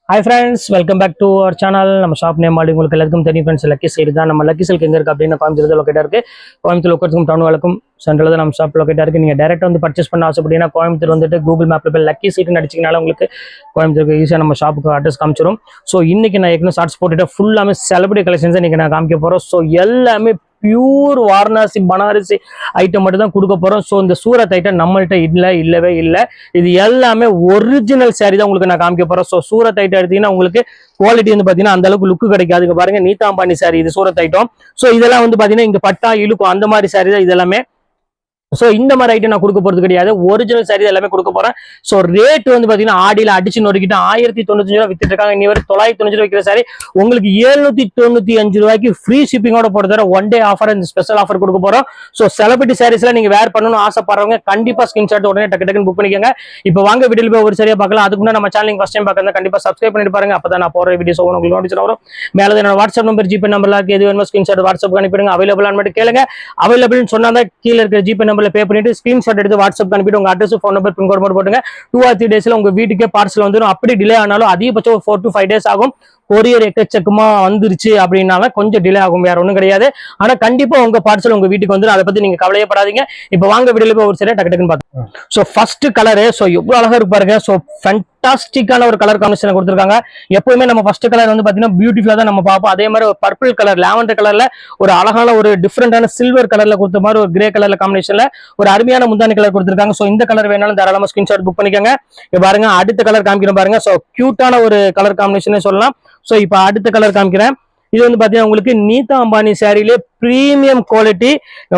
Hi friends, welcome back to our channel. நம்ம shop name ஆடி உங்களுக்கு எல்லாருக்கும் தெரியும் ஃப்ரெண்ட்ஸ். லக்கி சைடு தான். நம்ம லக்கி சில்க் எங்க இருக்கு அப்படின்னு கோயம்புத்தூர் லொக்கேட்டா இருக்கு. கோயம்புத்தூர் லொக்கேட்டுக்கும் டவுன் வழக்கும் சென்ட்ரல் தான் நம்ம ஷாப் லொக்கேட்டா இருக்கு. நீங்க டைரக்டா வந்து பர்ச்சேஸ் பண்ண ஆசைப்பட்டீங்கன்னா கோயம்புத்தூர் வந்துட்டு கூகுள் மேப்ல போய் லக்கி சைட்னு அடிச்சிங்கனால உங்களுக்கு கோயம்புத்தூருக்கு ஈஸியாக நம்ம ஷாப்புக்கு அட்ரஸ் காமிச்சிடும். ஸோ இன்னைக்கு நான் ஏற்கனவே ஷார்ட்ஸ் போட்டுட்டு ஃபுல்லாமே செலிபிரிட்டி கலெக்ஷன்ஸ் இன்னைக்கு நான் காமிக்க போறோம். ஸோ எல்லாமே பியூர் வாரணாசி பனாரசி ஐட்டம் மட்டும் தான் கொடுக்க போறோம். ஸோ இந்த சூரத் ஐட்டம் நம்மள்கிட்ட இல்லவே இல்லை. இது எல்லாமே ஒரிஜினல் சாரி தான் உங்களுக்கு நான் காமிக்க போறேன். ஸோ சூரத் ஐட்டம் எடுத்தீங்கன்னா உங்களுக்கு குவாலிட்டி வந்து பாத்தீங்கன்னா அந்த அளவுக்கு லுக்கு கிடைக்காது. பாருங்க, நீத்தாம்பாணி சாரி இது சூரத் ஐட்டம். ஸோ இதெல்லாம் வந்து பாத்தீங்கன்னா இங்க பட்டா இழுக்கும் அந்த மாதிரி சாரி தான் இது எல்லாமே. ஸோ இந்த மாதிரி ஐட்டம் நான் கொடுக்க போறது கிடையாது, ஒரிஜினல் சாரி எல்லாமே கொடுக்க போறேன். ஸோ ரேட் வந்து பாத்தீங்கன்னா ஆடியில அடிச்சு நொறுக்கிட்டு 1095 ரூபா வித்துட்டு இருக்காங்க. இனி வரை 995 ரூபா விற்கிற சாரி உங்களுக்கு 795 ரூபாய்க்கு ஃப்ரீ ஷிப்பிங்கோட போட்டு தர ஒன் டே ஆஃபர், இந்த ஸ்பெஷல் ஆஃபர் கொடுக்க போறோம். ஸோ செலிபிரிட்டி சாரீஸ்ல நீங்க வேர் பண்ணணும்னு ஆசைப்படுறவங்க கண்டிப்பா ஸ்கிரீன்ஷாட் உடனே டக்கு புக் பண்ணிக்கோங்க. இப்போ வாங்க வீடியோல போய் ஒரு சரியா பார்க்கலாம். அதுக்கு முன்னாடி நம்ம சேனல் ஃபர்ஸ்ட் டைம் பார்க்கறதா கண்டிப்பா சப்ஸ்கிரைப் பண்ணிட்டு பாருங்க. அப்பதான் நான் போற வீடியோஸ் உங்களுக்கு நோட்டிஸ் வரும். மேலே என்னோட வாட்ஸ்அப் நம்பர், ஜிபே நம்பர்ல எது வேணுமோ ஸ்கிரீன்ஷாட் வாட்ஸ்அப் அனுப்பிடுங்க. அவைலபிளான்னு மட்டும் கேளுங்க. அவைலபிள்னு சொன்னா கீழே இருக்கிற ஜிபே நம்பர்ல பே பண்ணிட்டு ஸ்கிரீன்ஷாட் எடுத்து வாட்ஸ்அப் அனுப்பிட்டு உங்க address, phone number, pin code மட்டும் போட்டுங்க. 2 or 3 டேஸ்ல உங்க வீட்டுக்கே பார்சல் வந்துடும். அப்படி டிலே ஆனாலும் அதிகபட்சம் 4 to 5 டேஸ் ஆகும். கொரியர் எக்கச்சக்கமா வந்துருச்சு அப்படின்னால கொஞ்சம் டிலே ஆகும், வேற ஒன்றும் கிடையாது. ஆனா கண்டிப்பா உங்க பார்சல் உங்க வீட்டுக்கு வந்துடும். அதை பத்தி நீங்க கவலையப்படாதீங்க. இப்ப வாங்க வீடியோல போய் ஒரு சரியா டக்குன்னு பார்த்தோம். ஸோ ஃபர்ஸ்ட் கலரு, ஸோ எவ்வளவு அழகா இருக்கு பாருங்க. ஸோ ஃபேண்டாஸ்டிக்கான ஒரு கலர் காம்பினேஷன் கொடுத்துருக்காங்க. எப்பவுமே நம்ம ஃபர்ஸ்ட் கலர் வந்து பாத்தீங்கன்னா பியூட்டிஃபுல்லா தான் நம்ம பார்ப்போம். அதே மாதிரி ஒரு பர்பிள் கலர், லாவெண்டர் கலர்ல ஒரு அழகான ஒரு டிஃப்ரெண்டான சில்வர் கலர்ல கொடுத்த மாதிரி ஒரு கிரே கலர்ல காம்பினேஷன்ல ஒரு அருமையான முந்தானி கலர் கொடுத்துருக்காங்க. ஸோ இந்த கலர் வேணாலும் தாராளமா ஸ்கிரீன்ஷாட் புக் பண்ணிக்கோங்க. பாருங்க, அடுத்த கலர் காமிக்கிறேன் பாருங்க. ஸோ கியூட்டான ஒரு கலர் காம்பினேஷனே சொல்லலாம். ஸோ இப்போ அடுத்த கலர் காமிக்கிறேன். இது வந்து பாத்தீங்கன்னா உங்களுக்கு நீதா அம்பானி சாரிலே பிரீமியம் குவாலிட்டி.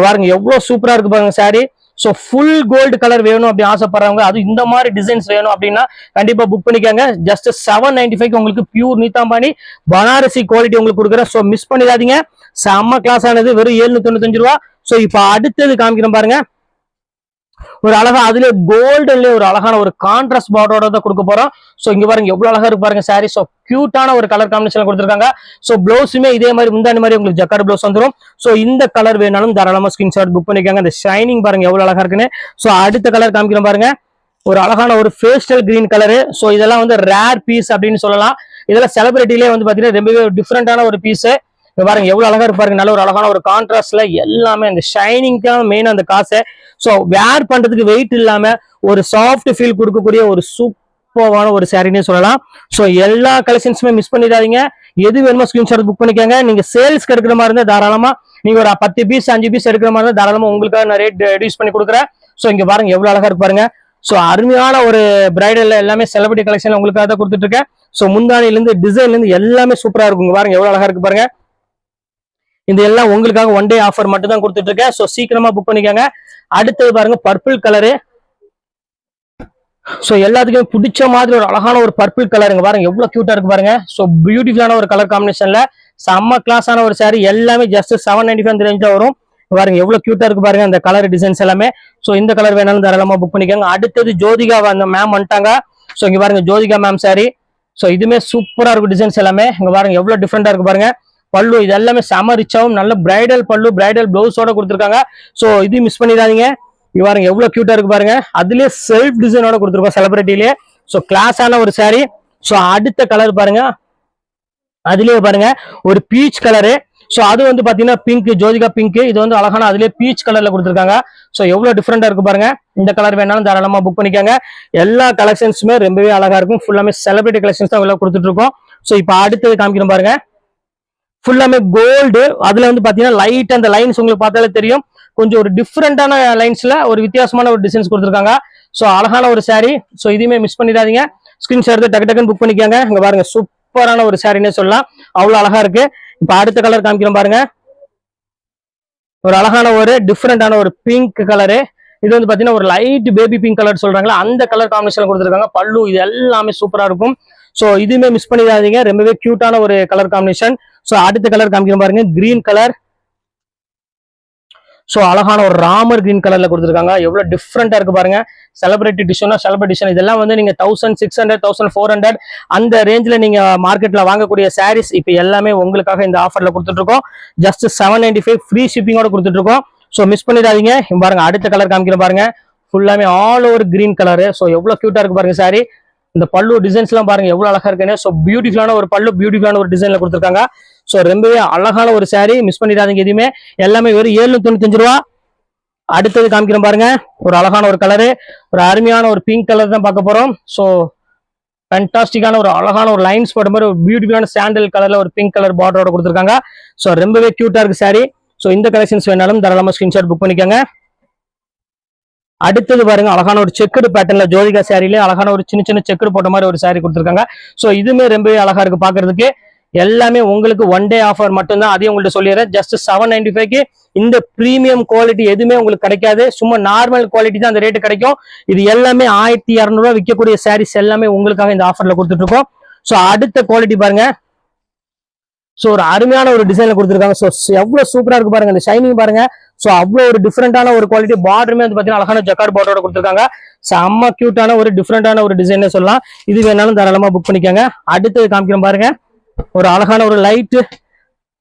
பாருங்க எவ்வளவு சூப்பரா இருக்கு பாருங்க sari. So full gold colour வேணும் அப்படி ஆசைப்படுறவங்க, அது இந்த மாதிரி டிசைன்ஸ் வேணும் அப்படின்னா கண்டிப்பா புக் பண்ணிக்கோங்க. ஜஸ்ட் 795 உங்களுக்கு பியூர் நீதாம்பானி பனாரசி குவாலிட்டி உங்களுக்கு கொடுக்குறேன். ஸோ மிஸ் பண்ணிடாதீங்க. செம்ம கிளாஸ் ஆனது, வெறும் 795 ரூபா. ஸோ இப்போ அடுத்தது காமிக்கிறேன் பாருங்க. ஒரு அழகா அதுல கோல்டுல ஒரு அழகான ஒரு கான்ட்ராஸ்ட் பார்டரோட தான் கொடுக்க போறோம். சோ இங்க பாருங்க எவ்வளவு அழகா இருக்கு பாருங்க சாரி. சோ கியூட்டான ஒரு கலர் காம்பினேஷன் கொடுத்துருக்காங்க. சோ பிளவுஸுமே இதே மாதிரி முந்தானி மாதிரி உங்களுக்கு ஜக்கார்ட் பிளவுஸ் வந்துடும். சோ இந்த கலர் வேணாலும் தாராளமா ஸ்கிரீன்ஷாட் புக் பண்ணிக்கோங்க. அந்த ஷைனிங் பாருங்க எவ்வளவு அழகா இருக்குன்னு. சோ அடுத்த கலர் காமிக்கிறோம் பாருங்க. ஒரு அழகான ஒரு பேஸ்டல் கிரீன் கலரு. சோ இதெல்லாம் வந்து ரேர் பீஸ் அப்படின்னு சொல்லலாம். இதெல்லாம் செலிபிரிட்டிலே வந்து பாத்தீங்கன்னா ரொம்பவே டிஃப்ரெண்டான ஒரு பீஸ். பாருங்க எவ்வளவு அழகா இருப்பாருங்க. நல்ல ஒரு அழகான ஒரு கான்ட்ராஸ்ட்ல எல்லாமே அந்த ஷைனிங்கான மெயின் அந்த காசு. சோ வேர் பண்றதுக்கு வெயிட் இல்லாம ஒரு சாஃப்ட் ஃபீல் கொடுக்கக்கூடிய ஒரு சூப்பரான ஒரு சாரினே சொல்லலாம். சோ எல்லா கலெக்ஷன்ஸுமே மிஸ் பண்ணிடாதீங்க. எது வேணுமோ ஸ்கிரீன்ஷாட் புக் பண்ணிக்கோங்க. நீங்க சேல்ஸ்க்கு எடுக்கிற மாதிரி இருந்தா தாராளமா, நீங்க ஒரு 10 பீஸ் 5 பீஸ் எடுக்கிற மாதிரி இருந்தா தாராளமா உங்களுக்காக நான் ரேட் ரெடியூஸ் பண்ணி கொடுக்குறேன். சோ இங்க பாருங்க எவ்வளவு அழகா இருக்கு பாருங்க. சோ அருமையான ஒரு பிரைடல் எல்லாமே செலிபிரிட்டி கலெக்ஷன் உங்களுக்காக தான் கொடுத்துட்டு இருக்கேன். சோ முந்தானில இருந்து டிசைன்ல இருந்து எல்லாமே சூப்பரா இருக்கும். பாருங்க எவ்வளவு அழகா இருக்கு பாருங்க. இந்த எல்லாம் உங்களுக்காக ஒன் டே ஆஃபர் மட்டும் தான் கொடுத்துட்டு இருக்கேன். சோ சீக்கிரமா புக் பண்ணிக்கோங்க. அடுத்தது பாருங்க பர்பிள் கலரு. சோ எல்லாத்துக்குமே பிடிச்ச மாதிரி ஒரு அழகான ஒரு பர்பிள் கலருங்க. பாருங்க எவ்வளவு கியூட்டா இருக்கு பாருங்க. சோ பியூட்டிஃபுல்லான ஒரு கலர் காம்பினேஷன்ல செம்ம கிளாஸான ஒரு சாரி. எல்லாமே ஜஸ்ட் 795 ரேஞ்ச் வரும். பாருங்க எவ்வளவு கியூட்டா இருக்கு பாருங்க அந்த கலர் டிசைன்ஸ் எல்லாமே. சோ இந்த கலர் வேணாலும் தாராளமா புக் பண்ணிக்கோங்க. அடுத்தது ஜோதிகா அந்த மேம் வந்துட்டாங்க. சோ இங்க பாருங்க ஜோதிகா மேம் சாரி. சோ இதுமே சூப்பரா இருக்கும் டிசைன்ஸ் எல்லாமே. இங்க பாருங்க எவ்வளவு டிஃப்ரெண்டா இருக்கு பாருங்க. பல்லு இது எல்லாமே செம ரிச்சாவும் நல்ல பிரைடல் பல்லு, பிரைடல் பிளவுஸோட கொடுத்துருக்காங்க. சோ இது மிஸ் பண்ணிடாதீங்க. பாருங்க எவ்வளவு கியூட்டா இருக்கு பாருங்க. அதுலயே செல்ஃப் டிசைனோட கொடுத்துருக்கோம் செலிபிரிட்டிலே. சோ கிளாஸான ஒரு சாரி. சோ அடுத்த கலர் பாருங்க. அதுலயே பாருங்க ஒரு பீச் கலரு. சோ அது வந்து பாத்தீங்கன்னா பிங்க், ஜோதிகா பிங்க். இது வந்து அழகான அதுலயே பீச் கலர்ல கொடுத்துருக்காங்க. சோ எவ்வளவு டிஃப்ரெண்டா இருக்கு பாருங்க. இந்த கலர் வேணாலும் தாராளமா புக் பண்ணிக்கோங்க. எல்லா கலெக்ஷன்ஸுமே ரொம்பவே அழகா இருக்கும். ஃபுல்லாமே செலிபிரிட்டி கலெக்ஷன்ஸ் தான் எல்லாம் கொடுத்துட்டு இருக்கோம். சோ இப்போ அடுத்தது காமிக்கிறோம் பாருங்க. ஃபுல்லாமே கோல்டு. அதுல வந்து பாத்தீங்கன்னா லைட் அந்த லைன்ஸ் உங்களுக்கு பார்த்தாலே தெரியும். கொஞ்சம் ஒரு டிஃப்ரெண்டான லைன்ஸ்ல ஒரு வித்தியாசமான ஒரு டிசைன்ஸ் கொடுத்துருக்காங்க. சோ அழகான ஒரு சாரி. சோ இதுவுமே மிஸ் பண்ணிடாதீங்க. ஸ்கிரீன்ஷாட் எடுத்து டக்குன்னு புக் பண்ணிக்கோங்க. இங்க பாருங்க சூப்பரான ஒரு சாரினே சொல்லலாம். அவ்வளவு அழகா இருக்கு. இப்ப அடுத்த கலர் காமிக்கிறோம் பாருங்க. ஒரு அழகான ஒரு டிஃப்ரெண்டான ஒரு பிங்க் கலரு. இது வந்து பாத்தீங்கன்னா ஒரு லைட் பேபி பிங்க் கலர் சொல்றாங்களா அந்த கலர் காம்பினேஷன் கொடுத்துருக்காங்க. பல்லு இது எல்லாமே சூப்பரா இருக்கும். சோ இதுவுமே மிஸ் பண்ணிடாதீங்க. ரொம்பவே கியூட்டான ஒரு கலர் காம்பினேஷன். சோ அடுத்த கலர் காமிக்கிறோம் பாருங்க. Green colour. சோ அழகான ஒரு ராமர் கிரீன் கலர்ல கொடுத்துருக்காங்க. எவ்வளவு டிஃப்ரெண்டா இருக்கு பாருங்க. செலிபிரிட்டி டிஷனா செலிபிரிட்டி டிஷன் இதெல்லாம் வந்து நீங்க 1600 1400 அந்த ரேஞ்சில நீங்க மார்க்கெட்ல வாங்கக்கூடிய சாரீஸ் இப்ப எல்லாமே உங்களுக்காக இந்த ஆஃபர்ல கொடுத்துட்டு இருக்கோம். ஜஸ்ட் 795 ஃப்ரீ ஷிப்பிங்கோட கொடுத்துட்டு இருக்கோம். சோ மிஸ் பண்ணிடாதீங்க. பாருங்க அடுத்த கலர் காமிக்கிறோம் பாருங்க. ஃபுல்லாமே all over green colour. So எவ்வளவு கியூட்டா இருக்கு பாருங்க சாரி. இந்த பல்லு டிசைன்ஸ் எல்லாம் பாருங்க எவ்வளவு அழகா இருக்குன்னு. ஸோ பியூட்டிஃபுல்லான ஒரு பல்லு, பியூட்டிஃபுல்லான ஒரு டிசைன்ல கொடுத்துருக்காங்க. ஸோ ரொம்பவே அழகான ஒரு saree, மிஸ் பண்ணிடாதீங்க எதுவுமே. எல்லாமே வெறும் 795 ரூபா. அடுத்தது காமிக்கிறோம் பாருங்க, ஒரு அழகான ஒரு கலரு, ஒரு அருமையான ஒரு பிங்க் கலர் தான் பார்க்க போறோம். ஸோ ஃபேண்டாஸ்டிக்கான ஒரு அழகான ஒரு லைன்ஸ் போட்ட மாதிரி ஒரு பியூட்டிஃபுல்லான சாண்டல் கலர்ல ஒரு பிங்க் கலர் பார்டரோட கொடுத்துருக்காங்க. ஸோ ரொம்பவே கியூட்டா இருக்கு saree. ஸோ இந்த கலெக்ஷன்ஸ் வேணாலும் தாராளமா ஸ்கிரீன்ஷாட் புக் பண்ணிக்கோங்க. அடுத்தது பாருங்க, அழகான ஒரு செக்குடு பேட்டர்ன்ல ஜோதிகா சாரிலே அழகான ஒரு சின்ன சின்ன செக்குடு போட்ட மாதிரி ஒரு saree கொடுத்துருக்காங்க. ஸோ இதுமே ரொம்பவே அழகா இருக்கு பாக்குறதுக்கு. எல்லாமே உங்களுக்கு ஒன் டே ஆஃபர் மட்டும்தான், அதையும் உங்கள்கிட்ட சொல்லிடுறேன். ஜஸ்ட் 795க்கு இந்த பிரீமியம் குவாலிட்டி எதுவுமே உங்களுக்கு கிடைக்காது. சும்மா நார்மல் குவாலிட்டி தான் அந்த ரேட்டு கிடைக்கும். இது எல்லாமே 1200 ரூபாய் விற்கக்கூடிய சாரீஸ் எல்லாமே உங்களுக்காக இந்த ஆஃபர்ல கொடுத்துட்டு இருக்கோம். ஸோ அடுத்த குவாலிட்டி பாருங்க, ஸோ ஒரு அருமையான ஒரு டிசைன்ல கொடுத்துருக்காங்க. ஸோ எவ்வளவு சூப்பரா இருக்கு பாருங்க, இந்த ஷைனிங் பாருங்க. ஸோ அவ்வளவு ஒரு டிஃப்ரெண்டான ஒரு குவாலிட்டி, பார்டருமே வந்து பாத்தீங்கன்னா அழகான ஜக்கார்ட் பார்டரோட கொடுத்துருக்காங்க. செம்ம கியூட்டான ஒரு டிஃப்ரெண்டான ஒரு டிசைன் சொல்லலாம். இது வேணாலும் தாராளமா புக் பண்ணிக்கோங்க. அடுத்தது காமிக்கிறோம் பாருங்க, ஒரு அழகான ஒரு லைட்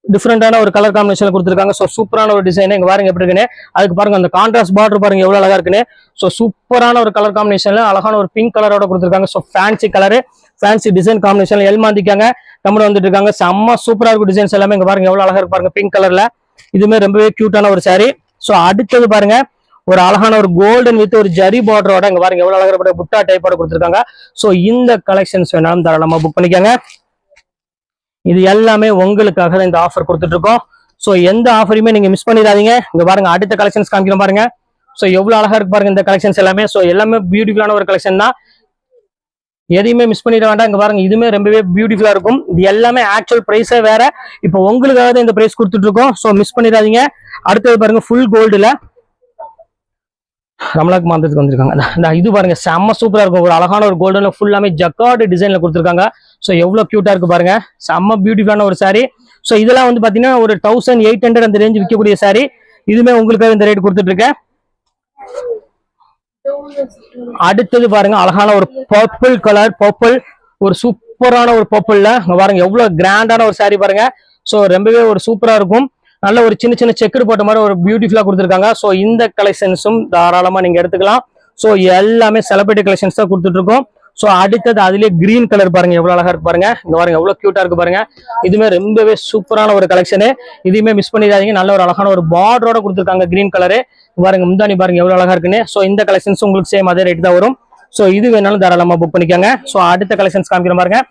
டிஃப்ரெண்டான ஒரு கலர் காம்பினேஷன்ல கொடுத்துருக்காங்க. ஸோ சூப்பரான ஒரு டிசைன் இங்க பாருங்க எப்படி இருக்குன்னு. அதுக்கு பாருங்க அந்த கான்ட்ராஸ்ட் பார்டர் பாருங்க எவ்வளவு அழகா இருக்குன்னு. ஸோ சூப்பரான ஒரு கலர் காம்பினேஷன்ல அழகான ஒரு பிங்க் கலரோட கொடுத்துருக்காங்க. So fancy colour, fancy design காம்பினேஷன்ல எல்மாந்திக்காங்க கம்மன் வந்துட்டு இருக்காங்க. செம்ம சூப்பரா இருக்கும் டிசைன்ஸ் எல்லாமே. இங்க பாருங்க எவ்வளவு அழகா இருக்கு பாருங்க பிங்க் கலர்ல. இதுமே ரொம்பவே கியூட்டான ஒரு saree. ஸோ அடுத்தது பாருங்க, ஒரு அழகான ஒரு கோல்டன் வித் ஒரு ஜரி பார்டரோட இங்க பாருங்க எவ்வளவு அழகா புட்டா டைப்போட கொடுத்துருக்காங்க. ஸோ இந்த கலெக்ஷன்ஸ் வேணாலும் தாராளமா புக் பண்ணிக்கோங்க. இது எல்லாமே உங்களுக்காக தான் இந்த ஆஃபர் கொடுத்துட்டு இருக்கோம். ஸோ எந்த ஆஃபரையுமே நீங்க மிஸ் பண்ணிடாதீங்க. இங்க பாருங்க அடுத்த கலெக்ஷன்ஸ் காமிக்கிறோம் பாருங்க. ஸோ எவ்வளவு அழகா இருக்கு பாருங்க இந்த கலெக்ஷன்ஸ் எல்லாமே. ஸோ எல்லாமே பியூட்டிஃபுல்லான ஒரு கலெக்ஷன் தான், எதையுமே மிஸ் பண்ணிட வேண்டாம். இங்க பாருங்க இதுமே ரொம்பவே பியூட்டிஃபுல்லா இருக்கும். இது எல்லாமே ஆக்சுவல் பிரைஸே வேற, இப்போ உங்களுக்காக தான் இந்த பிரைஸ் கொடுத்துட்டு இருக்கோம். ஸோ மிஸ் பண்ணிடாதீங்க. அடுத்தது பாருங்க ஃபுல் கோல்டுல ரமலாக்கு மாந்தத்துக்கு வந்திருக்காங்க. இது பாருங்க செம்ம சூப்பரா இருக்கும். ஒரு அழகான ஒரு கோல்டன்ல ஃபுல்லாமே ஜக்கார்டு டிசைன்ல கொடுத்துருக்காங்க. ஸோ எவ்வளவு கியூட்டா இருக்கு பாருங்க, செம்ம பியூட்டிஃபுல்லான ஒரு saree. ஸோ இதெல்லாம் வந்து பாத்தீங்கன்னா ஒரு 1800 அந்த ரேஞ்ச் விற்கக்கூடிய saree. இதுமே உங்களுக்காக இந்த ரேட் கொடுத்துட்டு இருக்கேன். அடுத்தது பாருங்க அழகான ஒரு பர்பிள் கலர், பர்பிள் ஒரு சூப்பரான ஒரு பர்பிள்ல பாருங்க எவ்வளவு கிராண்டான ஒரு saree பாருங்க. ஸோ ரொம்பவே ஒரு சூப்பரா இருக்கும். நல்ல ஒரு சின்ன சின்ன செக்குடு போட்ட மாதிரி ஒரு பியூட்டிஃபுல்லா கொடுத்துருக்காங்க. ஸோ இந்த கலெக்ஷன்ஸும் தாராளமா நீங்க எடுத்துக்கலாம். ஸோ எல்லாமே செலிபிரிட்டி கலெக்ஷன்ஸ் தான் கொடுத்துட்டு இருக்கோம். ஸோ அடுத்தது அதுலயே கிரீன் கலர் பாருங்க எவ்வளவு அழகா இருக்கு பாருங்க. இங்க பாருங்க எவ்வளவு கியூட்டா இருக்கு பாருங்க. இதுமே ரொம்பவே சூப்பரான ஒரு கலெக்ஷனு. இதுவுமே மிஸ் பண்ணிடாதீங்க. நல்ல ஒரு அழகான ஒரு பார்டரோட கொடுத்துருக்காங்க கிரீன் கலரு. பாருங்க முந்தானி பாருங்க எவ்வளவு அழகா இருக்குன்னு. ஸோ இந்த கலெக்ஷன்ஸ் உங்களுக்கு சேம் அதே ரேட் தான் வரும். ஸோ இது வேணாலும் தாராளமா புக் பண்ணிக்கோங்க. ஸோ அடுத்த கலெக்ஷன்ஸ் காமிக்கிற பாருங்க,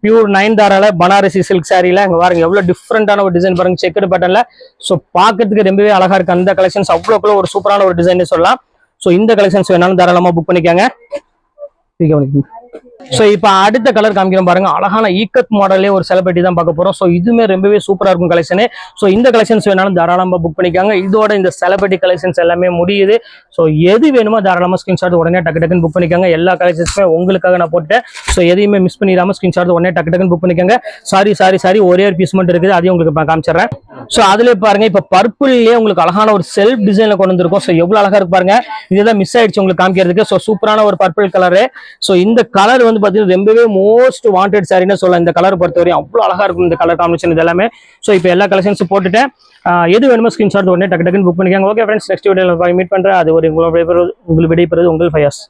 பியூர் 9 தாரால பனாரசி சில்க் சாரியில இங்க பாருங்க எவ்வளவு டிஃப்ரெண்டான ஒரு டிசைன் பாருங்க, செக்குடு பேட்டர்ன்ல. ஸோ பாக்கிறதுக்கு ரொம்பவே அழகா இருக்கு அந்த கலெக்ஷன்ஸ். அவ்வளோக்குள்ள ஒரு சூப்பரான ஒரு டிசைன் சொல்லலாம். ஸோ இந்த கலெக்ஷன்ஸ் வேணாலும் தாராளமா புக் பண்ணிக்கோங்க. ஸோ இப்போ அடுத்த கலர் காமிக்கிறோம் பாருங்க, அழகான ஈக்கத் மாடலே ஒரு செலிபிரிட்டி தான் பார்க்க போறோம். ஸோ இதுமே ரொம்பவே சூப்பரா இருக்கும் கலெக்ஷனு. ஸோ இந்த கலெக்ஷன்ஸ் வேணாலும் தாராளமா புக் பண்ணிக்காங்க. இதோட இந்த செலிபிரிட்டி கலெக்ஷன்ஸ் எல்லாமே முடியுது. ஸோ எது வேணுமோ தாராளமா ஸ்கிரீன்ஷாட் உடனே டக்கு டக்குன்னு புக் பண்ணிக்காங்க. எல்லா கலெக்ஷன்ஸுமே உங்களுக்காக நான் போட்டேன். ஸோ எதையுமே மிஸ் பண்ணிடாம ஸ்கிரீன்ஷாட் உடனே டக்கு டக்குன்னு புக் பண்ணிக்காங்க. சாரி ஒரே ஒரு பீஸ் மட்டும் இருக்குது, அதையும் உங்களுக்கு காமிச்சிடுறேன். ஸோ அதுல பாருங்க இப்போ பர்பிள்லயே உங்களுக்கு அழகான ஒரு செல்ஃப் டிசைன்ல கொண்டு வந்திருக்கும். ஸோ எவ்வளவு அழகா இருக்கு பாருங்க. இதுதான் மிஸ் ஆயிடுச்சு உங்களுக்கு காமிக்கிறதுக்கு. ஸோ சூப்பரான ஒரு பர்பிள் கலரு. ஸோ இந்த கலர் வந்து பாத்தீங்கன்னா ரொம்பவே மோஸ்ட் வாண்டட் சாரின்னு சொல்லலாம். இந்த கலர் பொறுத்தவரையும் அவ்வளவு அழகா இருக்கும் இந்த கலர் காம்பினேஷன் இது எல்லாமே. ஸோ இப்போ எல்லா கலெக்ஷன்ஸும் போட்டுட்டேன். எது வேணுமோ ஸ்கிரீன்ஷாட் உடனே டக்கு டக்குன்னு புக் பண்ணிக்காங்க. ஓகே ஃப்ரெண்ட்ஸ், நெக்ஸ்ட் வீடியோவில் மீட் பண்றேன். அது ஒரு உங்களுக்கு விடைபெறுவது உங்கள் ஃபயாஸ்.